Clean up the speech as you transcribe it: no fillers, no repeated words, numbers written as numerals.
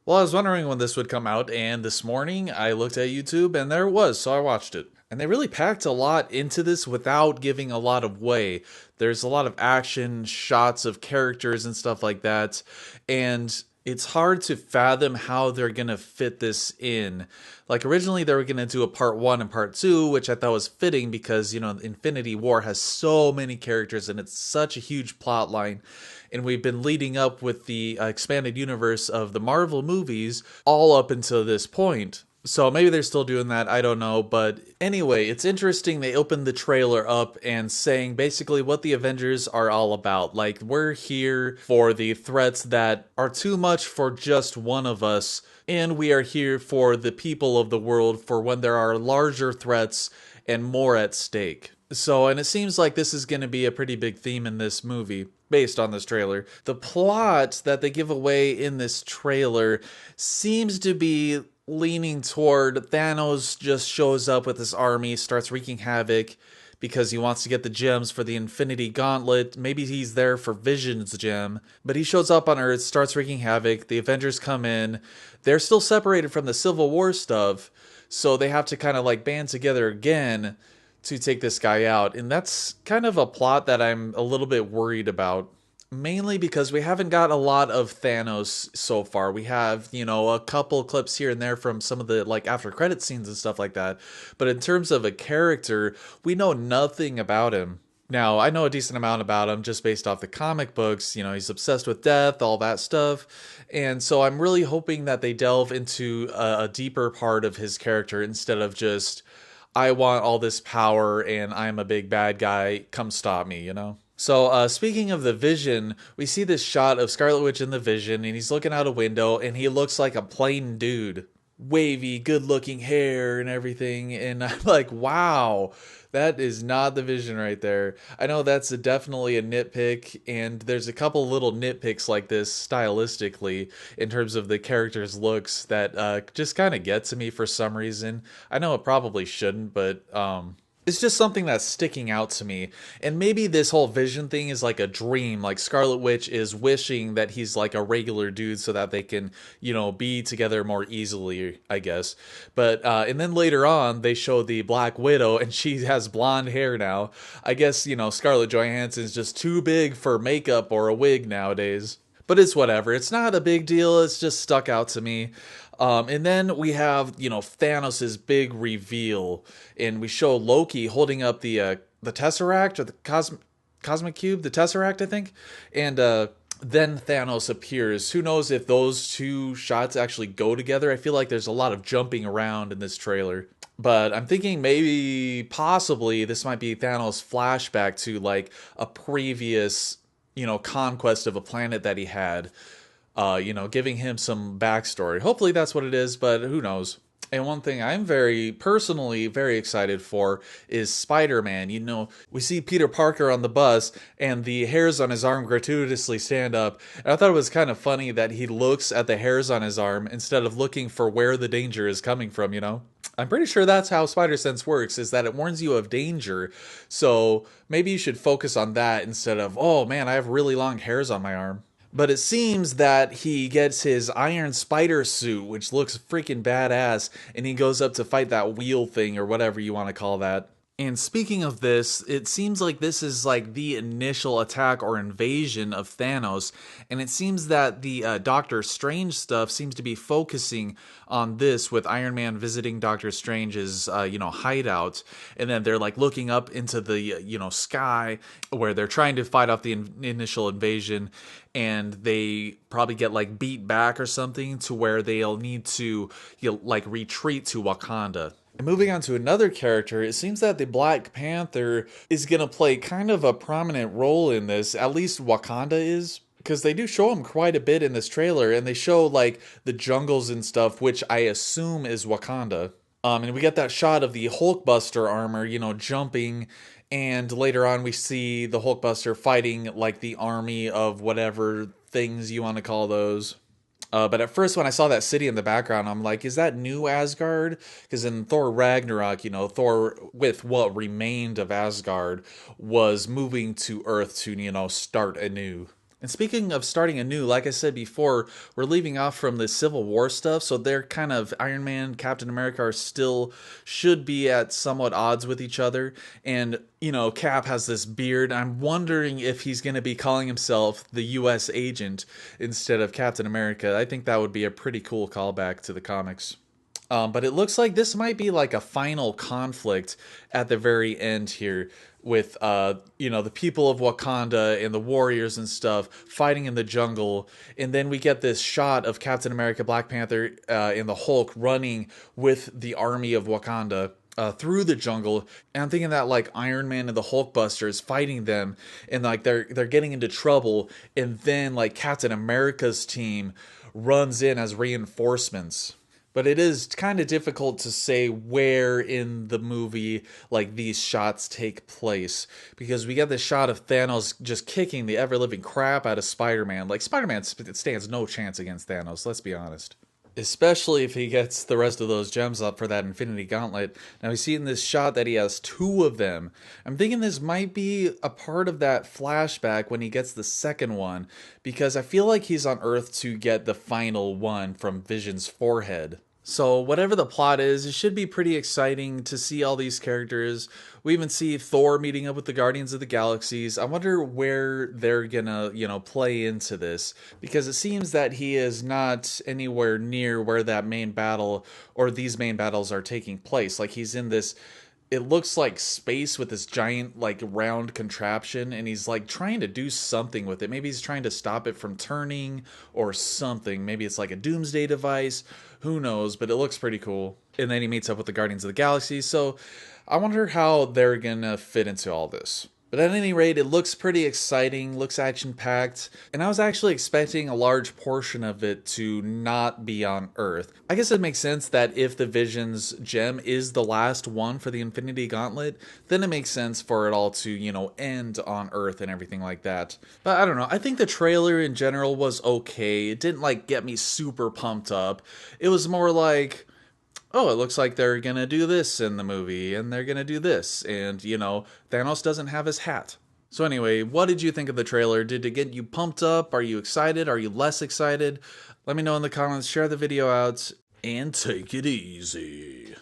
Well, I was wondering when this would come out, and this morning I looked at YouTube and there it was, so I watched it. And they really packed a lot into this without giving a lot of way. There's a lot of action, shots of characters and stuff like that, and it's hard to fathom how they're gonna fit this in. Like originally they were gonna do a part one and part two, which I thought was fitting because Infinity War has so many characters and it's such a huge plot line, and we've been leading up with the expanded universe of the Marvel movies all up until this point. So maybe they're still doing that, I don't know. But anyway, it's interesting they opened the trailer up and saying basically what the Avengers are all about. Like, we're here for the threats that are too much for just one of us, and we are here for the people of the world for when there are larger threats and more at stake. So, and it seems like this is going to be a pretty big theme in this movie based on this trailer. The plot that they give away in this trailer seems to be leaning toward Thanos just shows up with his army, starts wreaking havoc because he wants to get the gems for the Infinity Gauntlet. Maybe he's there for Vision's gem, but he shows up on Earth, starts wreaking havoc. The Avengers come in. They're still separated from the Civil War stuff, so they have to kind of like band together again to take this guy out. And that's kind of a plot that I'm a little bit worried about. Mainly because we haven't got a lot of Thanos so far. We have, a couple clips here and there from some of the like after credit scenes and stuff like that. But in terms of a character, we know nothing about him. Now, I know a decent amount about him just based off the comic books. He's obsessed with death, all that stuff. And so I'm really hoping that they delve into a deeper part of his character instead of just, I want all this power and I'm a big bad guy, come stop me. So, speaking of the Vision, we see this shot of Scarlet Witch in the Vision, and he's looking out a window, and he looks like a plain dude. Wavy, good-looking hair and everything, and I'm like, wow, that is not the Vision right there. I know that's definitely a nitpick, and there's a couple little nitpicks like this stylistically in terms of the character's looks that just kind of get to me for some reason. I know it probably shouldn't, but it's just something that's sticking out to me. And maybe this whole Vision thing is like a dream. Like Scarlet Witch is wishing that he's like a regular dude so that they can, be together more easily, I guess. But, and then later on, they show the Black Widow and she has blonde hair now. I guess, Scarlett Johansson's just too big for makeup or a wig nowadays. But it's whatever. It's not a big deal. It's just stuck out to me. And then we have, Thanos' big reveal, and we show Loki holding up the Tesseract or the Cosmic Cube, the Tesseract, I think, and then Thanos appears. Who knows if those two shots actually go together? I feel like there's a lot of jumping around in this trailer. But I'm thinking maybe, possibly, this might be Thanos' flashback to like a previous, conquest of a planet that he had. Giving him some backstory. Hopefully that's what it is, but who knows? And one thing I'm personally very excited for is Spider-Man. We see Peter Parker on the bus and the hairs on his arm gratuitously stand up. And I thought it was kind of funny that he looks at the hairs on his arm instead of looking for where the danger is coming from. I'm pretty sure that's how Spider Sense works, is that it warns you of danger. So maybe you should focus on that instead of, oh man, I have really long hairs on my arm. But it seems that he gets his Iron Spider suit, which looks freaking badass, and he goes up to fight that wheel thing or whatever you want to call that. And speaking of this, it seems like this is like the initial attack or invasion of Thanos, and it seems that the Doctor Strange stuff seems to be focusing on this, with Iron Man visiting Doctor Strange's hideout, and then they're like looking up into the sky where they're trying to fight off the initial invasion, and they probably get like beat back or something to where they'll need to retreat to Wakanda. And moving on to another character, it seems that the Black Panther is going to play kind of a prominent role in this, at least Wakanda is. Because they do show him quite a bit in this trailer, and they show like the jungles and stuff, which I assume is Wakanda. And we get that shot of the Hulkbuster armor, jumping, and later on we see the Hulkbuster fighting like the army of whatever things you want to call those. But at first, when I saw that city in the background, I'm like, is that new Asgard? Because in Thor Ragnarok, Thor, with what remained of Asgard, was moving to Earth to, start anew. And speaking of starting anew, like I said before, we're leaving off from the Civil War stuff, so they're kind of Iron Man, Captain America are still should be at somewhat odds with each other. And, you know, Cap has this beard. I'm wondering if he's going to be calling himself the US agent instead of Captain America. I think that would be a pretty cool callback to the comics. But it looks like this might be like a final conflict at the very end here with you know, the people of Wakanda and the warriors and stuff fighting in the jungle, and then we get this shot of Captain America, Black Panther, and the Hulk running with the army of Wakanda through the jungle. And I'm thinking that like Iron Man and the Hulkbusters fighting them, and like they're getting into trouble, and then like Captain America's team runs in as reinforcements. But it is kind of difficult to say where in the movie like these shots take place, because we get this shot of Thanos just kicking the ever-living crap out of Spider-Man. Like, Spider-Man stands no chance against Thanos, let's be honest. Especially if he gets the rest of those gems up for that Infinity Gauntlet. Now we see in this shot that he has 2 of them. I'm thinking this might be a part of that flashback when he gets the second one, because I feel like he's on Earth to get the final one from Vision's forehead. So whatever the plot is, it should be pretty exciting to see all these characters. We even see Thor meeting up with the Guardians of the Galaxies. I wonder where they're gonna, you know, play into this, because it seems that he is not anywhere near where that main battle or these main battles are taking place. Like, he's in this, it looks like space with this giant like round contraption, and he's like trying to do something with it. Maybe he's trying to stop it from turning or something. Maybe it's like a doomsday device, who knows, but it looks pretty cool. And then he meets up with the Guardians of the Galaxy, so I wonder how they're gonna fit into all this. But at any rate, it looks pretty exciting, looks action-packed, and I was actually expecting a large portion of it to not be on Earth. I guess it makes sense that if the Vision's gem is the last one for the Infinity Gauntlet, then it makes sense for it all to, you know, end on Earth and everything like that. But I don't know, I think the trailer in general was okay. It didn't, like, get me super pumped up. It was more like, oh, it looks like they're gonna do this in the movie, and they're gonna do this, and, you know, Thanos doesn't have his hat. So anyway, what did you think of the trailer? Did it get you pumped up? Are you excited? Are you less excited? Let me know in the comments, share the video out, and take it easy.